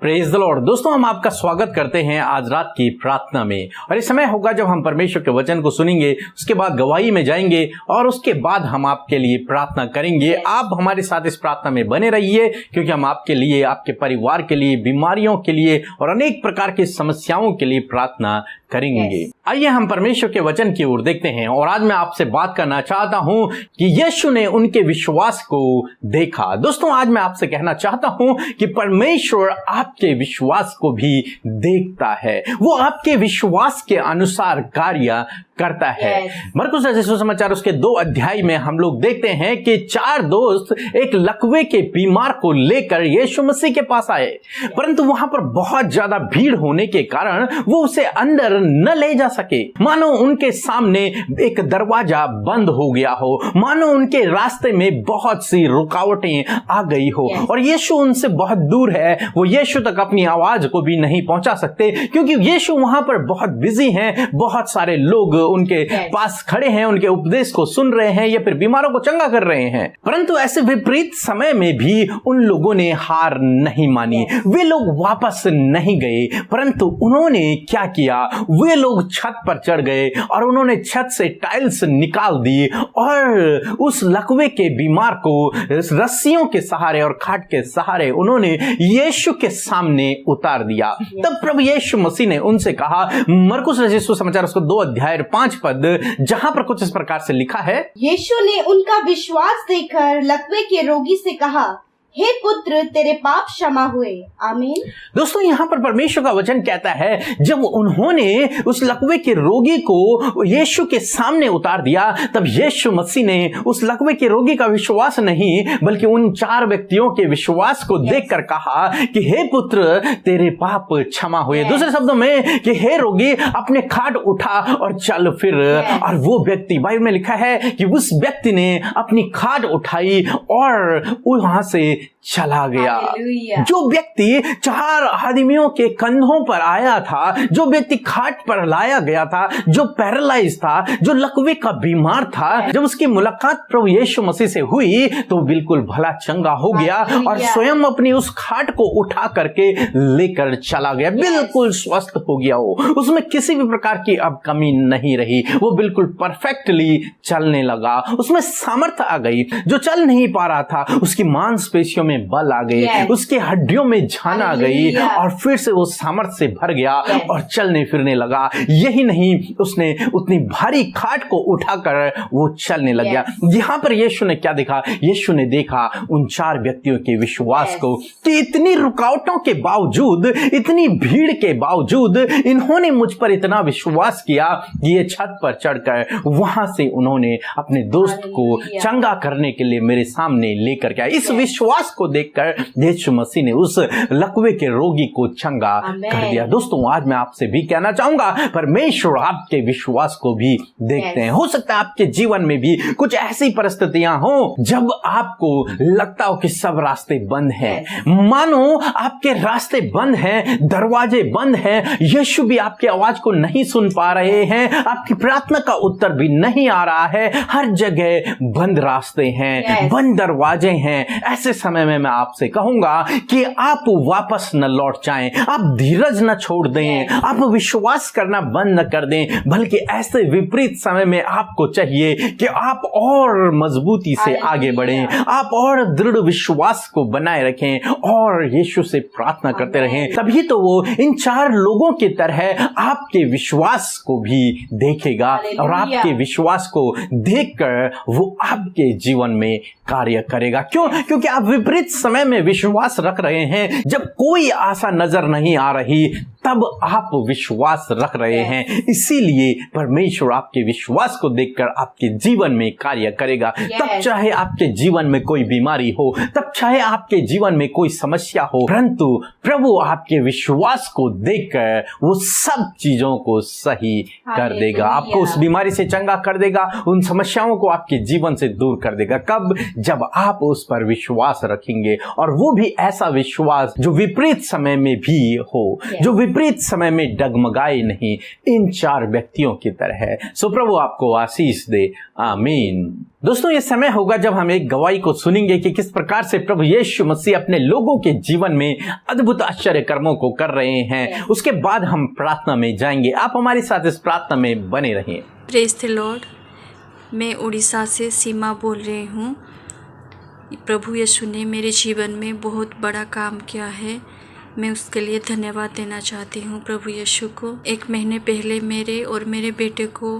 Praise the Lord. दोस्तों, हम आपका स्वागत करते हैं आज रात की प्रार्थना में। और इस समय होगा जब हम परमेश्वर के वचन को सुनेंगे, उसके बाद गवाही में जाएंगे और उसके बाद हम आपके लिए प्रार्थना करेंगे। आप हमारे साथ इस प्रार्थना में बने रहिए, क्योंकि हम आपके लिए, आपके परिवार के लिए, बीमारियों के लिए और अनेक प्रकार की समस्याओं के लिए प्रार्थना करेंगे। आइए हम परमेश्वर के वचन की ओर देखते हैं। और आज मैं आपसे बात करना चाहता हूं कि यीशु ने उनके विश्वास को देखा। दोस्तों, आज मैं आपसे कहना चाहता हूं कि परमेश्वर आपके विश्वास को भी देखता है। वो आपके विश्वास के अनुसार कार्य करता है। मरकुस रचित सुसमाचार उसके 2 अध्याय में हम लोग देखते हैं कि 4 दोस्त एक लकवे के बीमार को लेकर यीशु मसीह के पास आए, परंतु वहां पर बहुत ज्यादा भीड़ होने के कारण वो उसे अंदर न ले जा सके। मानो उनके सामने एक दरवाजा बंद हो गया हो, मानो उनके रास्ते में बहुत सी रुकावटें आ गई हो और यीशु उनसे बहुत दूर है। वो यीशु तक अपनी आवाज को भी नहीं पहुंचा सकते, क्योंकि यीशु वहां पर बहुत बिजी हैं। बहुत सारे लोग उनके पास खड़े हैं, उनके उपदेश को सुन रहे हैं या फिर बीमारों को चंगा कर रहे हैं। परंतु ऐसे विपरीत समय में भी उन लोगों ने हार नहीं मानी। वे लोग वापस नहीं गए, परंतु उन्होंने क्या किया, वे लोग छत पर चढ़ गए और उन्होंने छत से टाइल्स निकाल दी और उस लकवे के बीमार को रस्सियों के सहारे और खाट के सहारे उन्होंने यीशु के सामने उतार दिया। तब प्रभु यीशु मसीह ने उनसे कहा, मरकुस रचित सुसमाचार उसको 2 अध्याय 5 पद, जहां पर कुछ इस प्रकार से लिखा है, यीशु ने उनका विश्वास देखकर लकवे के रोगी से कहा, हे पुत्र, तेरे पाप क्षमा हुए। आमीन। दोस्तों, यहाँ पर परमेश्वर का वचन कहता है, जब उन्होंने उस लकवे के रोगी को यीशु के सामने उतार दिया, तब यीशु मसीह ने उस लकवे के रोगी का विश्वास नहीं, बल्कि उन 4 व्यक्तियों के विश्वास को देखकर कहा कि हे पुत्र, तेरे पाप क्षमा हुए। दूसरे शब्दों में कि हे रोगी, अपने खाट उठा और चल फिर। और वो व्यक्ति, बाइबल में लिखा है कि उस व्यक्ति ने अपनी खाट उठाई और वहां से चला गया। जो व्यक्ति 4 आदमियों के कंधों पर आया था, जो व्यक्ति खाट पर लाया गया था, जो पैरालाइज था, जो लकवे का बीमार था, जब उसकी मुलाकात प्रभु यीशु मसीह से हुई तो बिल्कुल भला चंगा हो गया और स्वयं अपनी उस खाट को उठा करके लेकर चला गया। बिल्कुल स्वस्थ हो गया। वो उसमें किसी भी प्रकार की अब कमी नहीं रही। वो बिल्कुल परफेक्टली चलने लगा। उसमें सामर्थ्य आ गई। जो चल नहीं पा रहा था, उसकी मांसपेशियों में बल आ गई, उसके हड्डियों में जान आ गई और फिर से वो सामर्थ्य से भर गया और चलने फिरने लगा। यही नहीं, उसने उतनी भारी खाट को उठाकर वो चलने लग गया। यहां पर यीशु ने क्या देखा? यीशु ने देखा उन 4 व्यक्तियों के विश्वास को कि इतनी रुकावटों के बावजूद, इतनी भीड़ के बावजूद इन्होंने मुझ पर इतना विश्वास किया कि ये छत पर चढ़कर वहां से उन्होंने अपने दोस्त को चंगा करने के लिए मेरे सामने लेकर गया। इस विश्वास को देखकर यीशु मसीह ने उस लकवे के रोगी को चंगा कर दिया। दोस्तों, आज मैं आपसे भी कहना चाहूंगा, परमेश्वर आपके विश्वास को भी देखते हैं। हो सकता है आपके जीवन में भी कुछ ऐसी परिस्थितियां हो जब आपको लगता हो कि सब रास्ते बंद हैं, मानो आपके रास्ते बंद हैं, दरवाजे बंद हैं, यीशु भी आपकी आवाज को नहीं सुन पा रहे हैं, आपकी प्रार्थना का उत्तर भी नहीं आ रहा है, हर जगह बंद रास्ते हैं, बंद दरवाजे हैं। ऐसे समय में मैं आपसे कहूंगा कि आप वापस न लौट जाएं, आप धीरज न छोड़ दें, आप विश्वास करना बंद न कर दें, बल्कि ऐसे विपरीत समय में आपको चाहिए कि आप और मजबूती से आगे बढ़ें, आप और दृढ़ विश्वास को बनाए रखें और यीशु से प्रार्थना करते रहें। तभी तो वो इन 4 लोगों की तरह आपके विश्वास को भी देखेगा और आपके विश्वास को देखकर वो आपके जीवन में कार्य करेगा। क्यों? क्योंकि आप विपरीत समय में विश्वास रख रहे हैं। जब कोई आशा नजर नहीं आ रही, तब आप विश्वास रख रहे हैं। इसीलिए परमेश्वर आपके विश्वास को देखकर आपके जीवन में कार्य करेगा। तब चाहे आपके जीवन में कोई बीमारी हो, तब चाहे आपके जीवन में कोई समस्या हो, परंतु प्रभु आपके विश्वास को देखकर वो सब चीजों को सही कर देगा। आपको उस बीमारी से चंगा कर देगा, उन समस्याओं को आपके जीवन से दूर कर देगा। कब? जब आप उस पर विश्वास रखेंगे, और वो भी ऐसा विश्वास जो विपरीत समय में भी हो, जो विपरीत समय में डगमगाए नहीं, इन 4 व्यक्तियों की तरह है। सो प्रभु आपको आशीष दे, आमीन। दोस्तों, ये समय होगा जब हम एक गवाही को सुनेंगे कि किस प्रकार से प्रभु यीशु मसीह अपने लोगों के जीवन में अद्भुत आश्चर्य कर्मों को कर रहे हैं। उसके बाद हम प्रार्थना में जाएंगे। आप हमारे साथ इस प्रार्थना में बने रहें। Praise the Lord. मैं उड़ीसा से सीमा बोल रही हूँ। प्रभु यीशु ने मेरे जीवन में बहुत बड़ा काम किया है, मैं उसके लिए धन्यवाद देना चाहती हूँ प्रभु यीशु को। 1 महीने पहले मेरे और मेरे बेटे को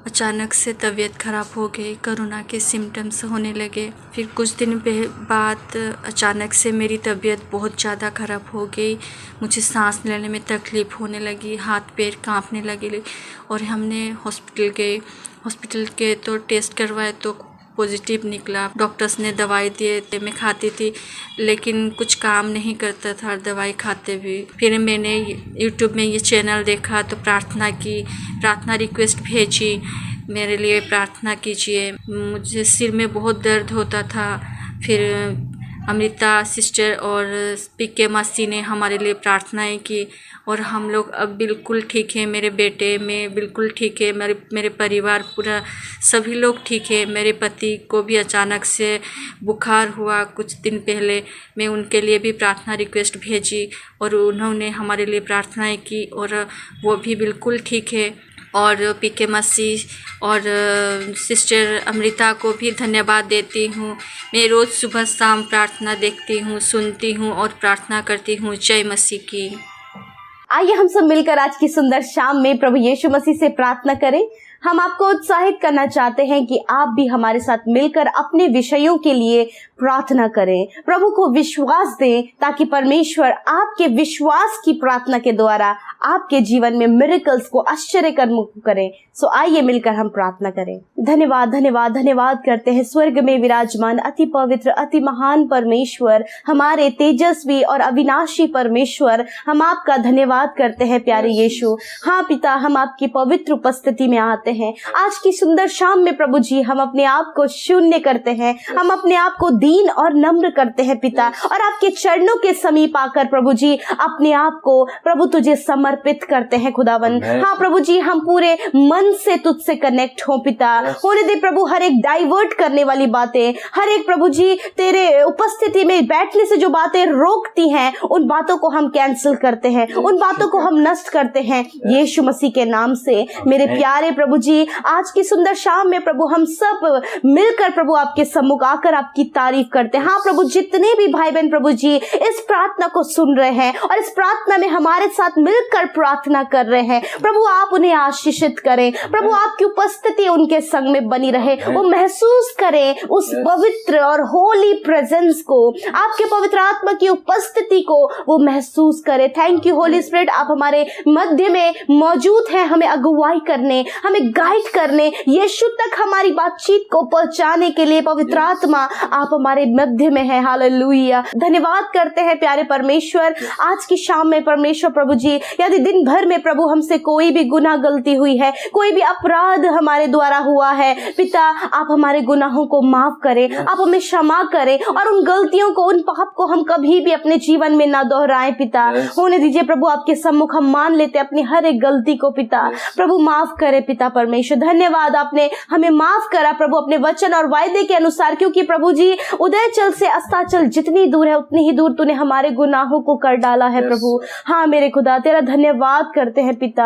अचानक से तबीयत ख़राब हो गई, कोरोना के सिम्टम्स होने लगे। फिर कुछ दिन बाद अचानक से मेरी तबीयत बहुत ज़्यादा ख़राब हो गई, मुझे सांस लेने में तकलीफ़ होने लगी, हाथ पैर कांपने लगे और हमने हॉस्पिटल गए तो टेस्ट करवाए तो पॉजिटिव निकला। डॉक्टर्स ने दवाई दिए थे, मैं खाती थी लेकिन कुछ काम नहीं करता था दवाई खाते भी। फिर मैंने यूट्यूब में ये चैनल देखा तो प्रार्थना रिक्वेस्ट भेजी, मेरे लिए प्रार्थना कीजिए। मुझे सिर में बहुत दर्द होता था। फिर अमृता सिस्टर और पीके मासी ने हमारे लिए प्रार्थनाएं की और हम लोग अब बिल्कुल ठीक है। मेरे बेटे में बिल्कुल ठीक है, मेरे परिवार पूरा सभी लोग ठीक है। मेरे पति को भी अचानक से बुखार हुआ कुछ दिन पहले, मैं उनके लिए भी प्रार्थना रिक्वेस्ट भेजी और उन्होंने हमारे लिए प्रार्थनाएं की और वो भी बिल्कुल ठीक है। और पीके मसीह और सिस्टर अमृता को भी धन्यवाद देती हूँ। मैं रोज़ सुबह शाम प्रार्थना देखती हूँ, सुनती हूँ और प्रार्थना करती हूँ। जय मसीह की। आइए हम सब मिलकर आज की सुंदर शाम में प्रभु यीशु मसीह से प्रार्थना करें। हम आपको उत्साहित करना चाहते हैं कि आप भी हमारे साथ मिलकर अपने विषयों के लिए प्रार्थना करें, प्रभु को विश्वास दें, ताकि परमेश्वर आपके विश्वास की प्रार्थना के द्वारा आपके जीवन में मिरेकल्स को, आश्चर्य कर्म को करें। सो आइए मिलकर हम प्रार्थना करें। धन्यवाद धन्यवाद धन्यवाद करते हैं स्वर्ग में विराजमान अति पवित्र अति महान परमेश्वर, हमारे तेजस्वी और अविनाशी परमेश्वर, हम आपका धन्यवाद करते हैं प्यारे यीशु। हाँ पिता, हम आपकी पवित्र उपस्थिति में आते हैं। आज की सुंदर शाम में प्रभु जी हम अपने आप को शून्य करते हैं, हम अपने आप को दीन और नम्र करते हैं पिता, और आपके चरणों के समीप आकर प्रभु जी अपने आप को प्रभु तुझे समर्पित करते हैं खुदावन। हाँ प्रभु जी, हम पूरे मन से तुझसे कनेक्ट हो पिता। होने दे प्रभु हर एक डाइवर्ट करने वाली बातें, हर एक प्रभु जी तेरे उपस्थिति में बैठने से जो बातें रोकती हैं, उन बातों को हम कैंसिल करते हैं, उन बातों को हम नष्ट करते हैं यीशु मसीह के नाम से। मेरे प्यारे प्रभु जी, आज की सुंदर शाम में प्रभु हम सब मिलकर प्रभु आपके सम्मुख आकर आपकी तारीफ करते हैं। हाँ प्रभु, जितने भी भाई बहन प्रभु जी इस प्रार्थना को सुन रहे हैं और इस प्रार्थना में हमारे साथ मिलकर प्रार्थना कर रहे हैं, प्रभु आप उन्हें आशीषित करें। प्रभु आपकी उपस्थिति उनके संग में बनी रहे, वो महसूस करें उस पवित्र और होली प्रेजेंस को, आपके पवित्र आत्मा की उपस्थिति को वो महसूस करें। थैंक यू होली स्पिरिट, आप हमारे मध्य में मौजूद हैं, हमें अगुवाई करने, हमें गाइड करने, यीशु तक हमारी बातचीत को पहुंचाने के लिए पवित्र आत्मा आप हमारे मध्य में है। हालेलुया। धन्यवाद करते हैं प्यारे परमेश्वर। आज की शाम में परमेश्वर प्रभु जी, यदि दिन भर में प्रभु हमसे कोई भी गुनाह गलती हुई है, कोई भी अपराध हमारे द्वारा हुआ है पिता, आप हमारे गुनाहों को माफ करें, आप हमें क्षमा करें और उन गलतियों को, उन पाप को हम कभी भी अपने जीवन में ना दोहराएं पिता। होने दीजिए प्रभु आपके सम्मुख हम मान लेते अपनी हर एक गलती को पिता। प्रभु माफ करे पिता परमेश्वर। धन्यवाद, आपने हमें माफ करा प्रभु अपने वचन और वायदे के अनुसार, क्योंकि प्रभु जी उदयचल से अस्ताचल जितनी दूर है उतनी ही दूर तूने हमारे गुनाहों को कर डाला है प्रभु। हाँ मेरे खुदा, तेरा धन्यवाद करते हैं पिता।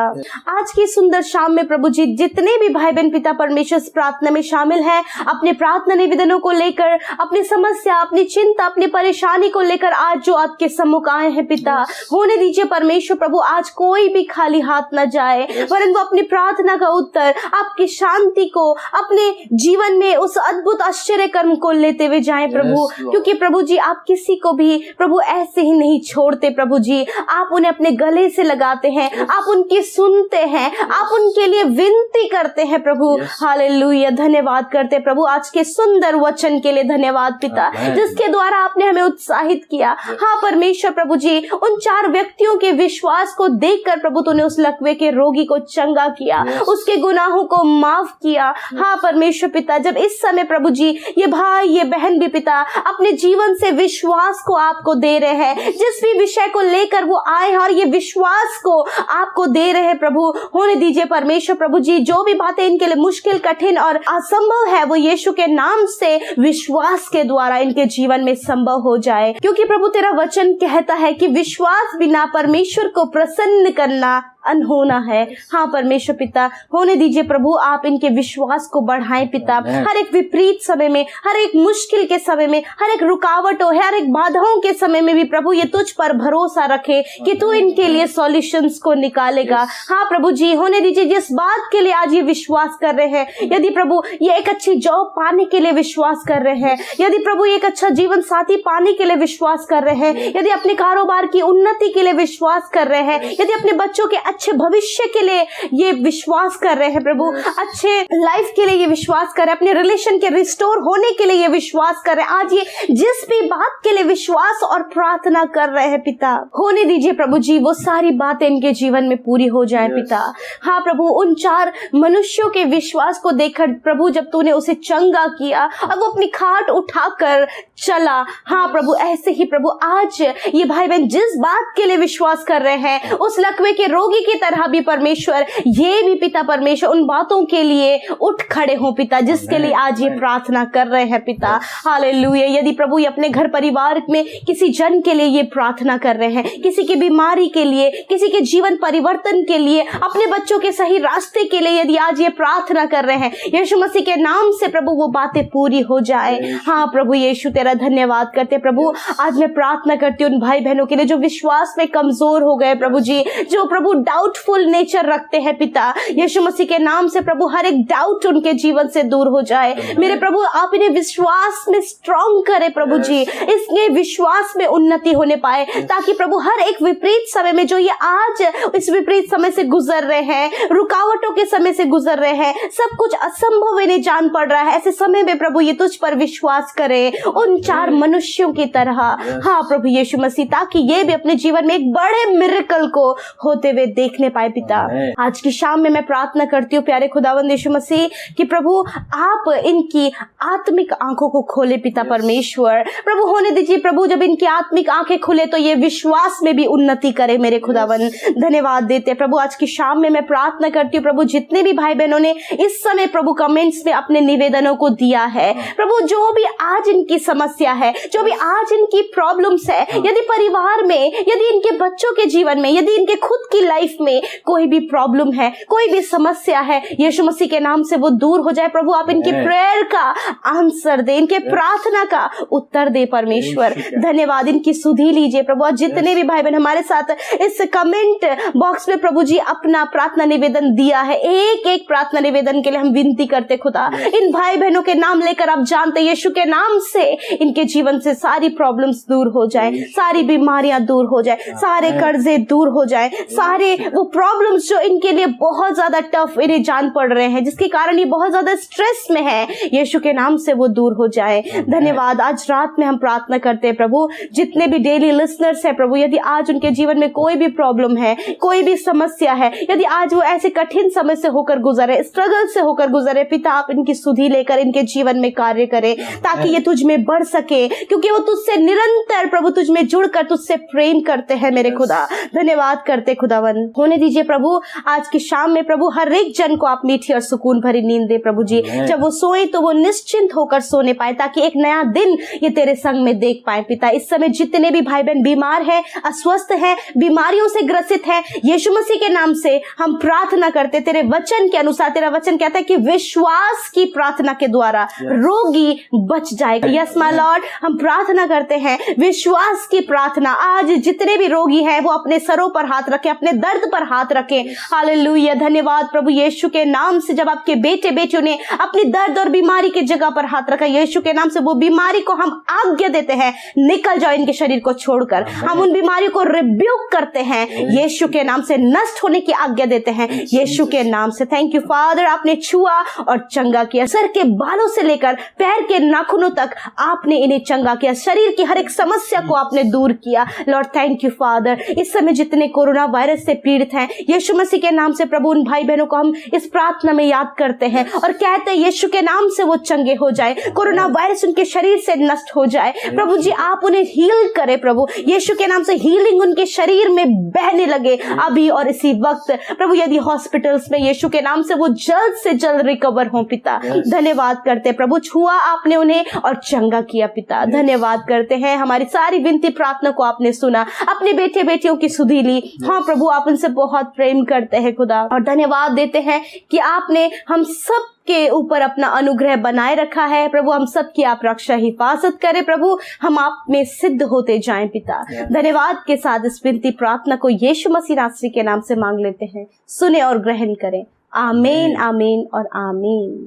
आज की सुंदर शाम में प्रभु जी जितने भी भाई बहन पिता परमेश्वर इस प्रार्थना में शामिल हैं, अपने प्रार्थना निवेदनों को लेकर, अपनी समस्या, अपनी चिंता, अपनी परेशानी को लेकर आज जो आपके सम्मुख आए हैं पिता, होने दीजिए परमेश्वर प्रभु आज कोई भी खाली हाथ न जाए, वरन वो अपनी प्रार्थना का उत्तर, आपकी शांति को अपने जीवन में उस अद्भुत आश्चर्य कर्म को लेते हुए जाएं प्रभु। क्योंकि प्रभु जी आप किसी को भी प्रभु ऐसे ही नहीं छोड़ते प्रभु जी, आप उन्हें अपने गले से लगाते हैं, आप उनकी सुनते हैं, आप उनके लिए विनती करते हैं प्रभु। हालेलुया। धन्यवाद करते प्रभु आज के सुंदर वचन के लिए। धन्यवाद पिता, जिसके द्वारा आपने हमें उत्साहित किया। हाँ परमेश्वर प्रभु जी, उन 4 व्यक्तियों के विश्वास को देखकर प्रभु तूने उस लकवे के रोगी को चंगा किया, उसके गुनाहों को माफ किया। हाँ परमेश्वर पिता, जब इस समय प्रभु जी ये भाई ये बहन भी पिता अपने जीवन से विश्वास को आपको दे रहे हैं, जिस भी विषय को लेकर वो आए हैं और ये विश्वास को आपको दे रहे हैं प्रभु, होने दीजिए परमेश्वर प्रभु जी। जो भी बातें इनके लिए मुश्किल, कठिन और असंभव है वो यीशु के नाम से विश्वास के द्वारा इनके जीवन में संभव हो जाए, क्योंकि प्रभु तेरा वचन कहता है कि विश्वास बिना परमेश्वर को प्रसन्न करना अनहोना है। हाँ परमेश्वर पिता, होने दीजिए प्रभु, आप इनके विश्वास को बढ़ाएं पिता। हर एक विपरीत समय में, हर एक मुश्किल के समय में, हर एक रुकावटों, हर एक बाधाओं के समय में भी प्रभु ये तुझ पर भरोसा रखे कि तू इनके लिए सॉल्यूशंस को निकालेगा। हाँ प्रभु जी, होने दीजिए जिस बात के लिए आज ये विश्वास कर रहे हैं, यदि प्रभु ये एक अच्छी जॉब पाने के लिए विश्वास कर रहे हैं, यदि प्रभु एक अच्छा जीवन साथी पाने के लिए विश्वास कर रहे हैं, यदि अपने कारोबार की उन्नति के लिए विश्वास कर रहे हैं, यदि अपने बच्चों के अच्छे भविष्य के लिए ये विश्वास कर रहे हैं प्रभु, अच्छे लाइफ के लिए ये विश्वास कर रहे हैं, अपने रिलेशन के रिस्टोर होने के लिए ये विश्वास कर रहे हैं, आज ये जिस भी बात के लिए विश्वास और प्रार्थना कर रहे हैं पिता, होने दीजिए प्रभु जी वो सारी बातें इनके जीवन में पूरी हो जाए पिता। हाँ प्रभु, उन 4 मनुष्यों के विश्वास को देखकर प्रभु, जब तूने उसे चंगा किया, अब वो अपनी खाट उठाकर चला। हाँ प्रभु, ऐसे ही प्रभु आज ये भाई बहन जिस बात के लिए विश्वास कर रहे हैं, उस लकवे के रोगी की तरह भी परमेश्वर ये भी पिता परमेश्वर उन बातों के लिए उठ खड़े हो पिता, जिसके लिए आज ये प्रार्थना कर रहे हैं पिता। हालेलुया। यदि प्रभु ये अपने घर परिवार में किसी जन के लिए ये प्रार्थना कर रहे हैं, किसी की बीमारी के लिए, किसी के जीवन परिवर्तन के लिए, अपने बच्चों के सही रास्ते के लिए यदि आज ये प्रार्थना कर रहे हैं, यीशु मसीह के नाम से प्रभु वो बातें पूरी हो जाए। हाँ प्रभु यीशु, तेरा धन्यवाद करते प्रभु। आज मैं प्रार्थना करती हूँ उन भाई बहनों के लिए जो विश्वास में कमजोर हो गए प्रभु जी, जो प्रभु डाउटफुल नेचर रखते हैं पिता, यीशु मसीह के नाम से प्रभु हर एक डाउट उनके जीवन से दूर हो जाए। मेरे प्रभु आप इन्हें विश्वास में स्ट्रॉन्ग करें प्रभु जी, इसके विश्वास में उन्नति होने पाए, ताकि प्रभु हर एक विपरीत समय में जो ये आज इस विपरीत समय से गुजर रहे हैं, रुकावटों के समय से गुजर रहे हैं, सब कुछ असंभव इन्हें जान पड़ रहा है, ऐसे समय में प्रभु ये तुझ पर विश्वास करे उन 4 मनुष्यों की तरह। हाँ प्रभु यीशु मसीह, ताकि ये भी अपने जीवन में एक बड़े मिरेकल को होते हुए देखने पाए पिता। आज की शाम में मैं प्रार्थना करती हूँ प्यारे खुदावंद यीशु मसीह कि प्रभु आप इनकी आत्मिक आंखों को खोले पिता परमेश्वर। प्रभु होने दीजिए प्रभु, जब इनकी आत्मिक आंखें खुले तो ये विश्वास में भी उन्नति करे मेरे खुदावंद। धन्यवाद देते प्रभु। आज की शाम में मैं प्रार्थना करती हूँ प्रभु, जितने भी भाई बहनों ने इस समय प्रभु कमेंट्स में अपने निवेदनों को दिया है प्रभु, जो भी आज इनकी समस्या है, जो भी आज इनकी प्रॉब्लम्स है, यदि परिवार में, यदि इनके बच्चों के जीवन में, यदि इनके खुद की लाइफ में कोई भी प्रॉब्लम है, कोई भी समस्या है, यीशु मसीह के नाम से वो दूर हो जाए प्रभु। आप इनकी प्रेयर का आंसर दे, इनके प्रार्थना का उत्तर दे परमेश्वर। धन्यवाद, इनकी सुधि लीजिए प्रभु। और जितने भी भाई बहन हमारे साथ इस कमेंट बॉक्स में प्रभु जी अपना प्रार्थना निवेदन दिया है, एक एक प्रार्थना निवेदन के लिए हम विनती करते खुदा, इन भाई बहनों के नाम लेकर आप जानते यीशु के नाम से इनके जीवन से सारी प्रॉब्लम्स दूर हो जाए, सारी बीमारियां दूर हो जाए, सारे कर्जे दूर हो जाए, सारे वो प्रॉब्लम्स जो इनके लिए बहुत ज्यादा टफ इन्हें जान पड़ रहे हैं, जिसके कारण ये बहुत ज्यादा स्ट्रेस में है, यीशु के नाम से वो दूर हो जाए। धन्यवाद। आज रात में हम प्रार्थना करते हैं प्रभु, जितने भी डेली लिसनर्स है प्रभु, यदि आज उनके जीवन में कोई भी प्रॉब्लम है, कोई भी समस्या है, यदि आज वो ऐसे कठिन समय से होकर गुजरे, स्ट्रगल से होकर गुजरे, पिता आप इनकी सुधि लेकर इनके जीवन में कार्य करें, ताकि ये तुझ में बढ़ सके, क्योंकि वो तुझसे निरंतर प्रभु तुझ में जुड़कर तुझसे प्रेम करते हैं मेरे खुदा। धन्यवाद करते खुदावन। होने दीजिए प्रभु आज की शाम में प्रभु हर एक जन को आप मीठी और सुकून भरी नींद दे प्रभु जी। जब वो सोए तो वो निश्चिंत होकर सोने पाए, ताकि एक नया दिन ये तेरे संग में देख पाए पिता। इस समय जितने भी भाई बहन बीमार हैं, अस्वस्थ हैं, बीमारियों से ग्रसित हैं, यीशु मसीह के नाम से हम प्रार्थना करते तेरे वचन के अनुसार। तेरा वचन कहता है कि विश्वास की प्रार्थना के द्वारा रोगी बच जाएगा। यस माय लॉर्ड, हम प्रार्थना करते हैं विश्वास की प्रार्थना। आज जितने भी रोगी हैं वो अपने सरों पर हाथ रखें, अपने दर्द पर हाथ रखें। हालेलुया। धन्यवाद प्रभु यीशु के नाम से। जब आपके बेटे बेटियों ने अपनी दर्द और बीमारी की जगह पर हाथ रखा, यीशु के नाम से वो बीमारी को हम आज्ञा देते हैं, निकल जाओ इनके शरीर को छोड़कर। हम उन बीमारियों को रिब्यूक करते हैं, यीशु के नाम से नष्ट होने की आज्ञा देते हैं यीशु के नाम से। थैंक यू फादर, आपने छुआ और चंगा किया। सर के बालों से लेकर पैर के नाखूनों तक आपने इन्हें चंगा किया। शरीर की हर एक समस्या को आपने दूर किया। Lord thank you father. इस समय जितने कोरोना वायरस से पीड़ित हैं, यीशु मसीह के नाम से प्रभु उन भाई बहनों को हम इस प्रार्थना में याद करते हैं और कहते हैं यीशु के नाम से वो चंगे हो जाए, कोरोना वायरस उनके शरीर से नष्ट हो जाए। प्रभु जी आप उन्हें हील करें प्रभु, यीशु के नाम से हीलिंग उनके शरीर में बहने लगे अभी और इसी वक्त। प्रभु यदि हॉस्पिटल्स में यीशु के नाम से वो जल्द से जल्द रिकवर हो पिता। धन्यवाद करते हैं प्रभु, छुआ आपने उन्हें और चंगा किया पिता। धन्यवाद करते हैं, हमारी सारी विनती प्रार्थना को आपने सुना, अपने बेटे बेटियों की सुधि ली। हाँ प्रभु आप उनसे बहुत प्रेम करते हैं खुदा, और धन्यवाद देते हैं कि आपने हम सब के ऊपर अपना अनुग्रह बनाए रखा है। प्रभु हम सब की आप रक्षा हिफाजत करें प्रभु, हम आप में सिद्ध होते जाएं पिता। धन्यवाद के साथ इस विनती प्रार्थना को यीशु मसीह नासरी के नाम से मांग लेते हैं, सुने और ग्रहण करें। आमीन आमीन और आमीन।